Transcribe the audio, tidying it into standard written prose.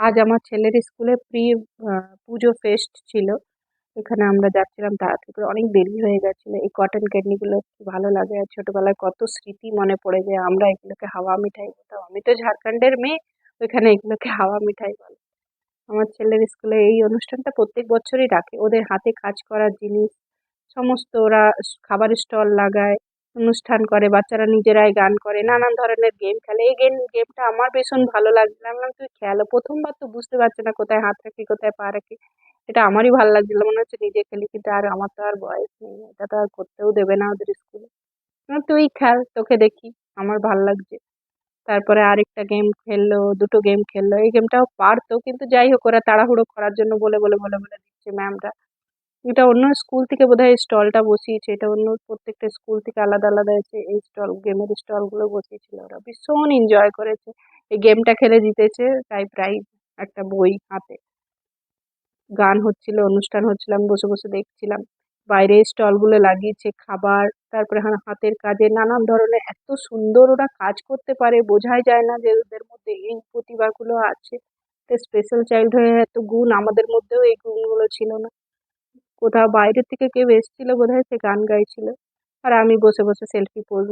আজ আমার ছেলের স্কুলে পুজো ফেস্ট ছিল। এখানে আমরা যাচ্ছিলাম তাড়াতাড়ি করে, অনেক দেরি হয়ে গেছিল। এই কটন ক্যান্ডি গুলো কি ভালো লাগে, আর ছোটবেলায় কত স্মৃতি মনে পড়ে যায়। আমরা এগুলোকে হাওয়া মিঠাই বলতাম। আমি তো ঝাড়খণ্ডের মেয়ে, ওইখানে এগুলোকে হাওয়া মিঠাই বলে। আমার ছেলের স্কুলে এই অনুষ্ঠানটা প্রত্যেক বছরই রাখে। ওদের হাতে কাজ করা জিনিস সমস্ত ওরা খাবারের স্টল লাগায়, অনুষ্ঠান করে, বাচ্চারা নিজেরাই গান করে, নানান ধরনের গেম খেলে। এই গেমটা আমার ভীষণ ভালো লাগছিল। আমি বললাম, তুই খেলো, প্রথমবার তো বুঝতে পারছে না কোথায় হাত রাখি কোথায় পা রাখি। এটা আমারই ভালো লাগছিল, মনে হচ্ছে নিজে খেলি, কিন্তু আর আমার তো আর বয়স নেই, এটা তো আর করতেও দেবে না ওদের স্কুলে। তুই খেল, তোকে দেখি, আমার ভাল লাগছে। তারপরে আরেকটা গেম খেললো, দুটো গেম খেললো। এই গেমটাও পারতো, কিন্তু যাই হোক, ওরা তাড়াহুড়ো করার জন্য বলে বলে বলে বলে দিচ্ছে ম্যামরা। এটা অন্য স্কুল থেকে বোধহয় স্টলটা বসিয়েছে, এটা অন্য প্রত্যেকটা স্কুল থেকে আলাদা আলাদা এসে এই স্টল, গেমের স্টল গুলো বসিয়েছিল। ওরা ভীষণ এনজয় করেছে, এই গেমটা খেলে জিতেছে, তাই প্রাইজ একটা বই হাতে। গান হচ্ছিল, অনুষ্ঠান হচ্ছিল, আমি বসে বসে দেখছিলাম। বাইরে স্টল গুলো লাগিয়েছে খাবার, তারপরে হাতের কাজে নানান ধরনের, এত সুন্দর ওরা কাজ করতে পারে, বোঝাই যায় না যে ওদের মধ্যে এই প্রতিভাগুলো আছে। স্পেশাল চাইল্ড হয়ে এত গুণ, আমাদের মধ্যেও এই গুণগুলো ছিল না। কোথাও বাইরে থেকে কেউ এসেছিল বোধহয়, সে গান গাইছিল, আর আমি বসে বসে সেলফি পোজ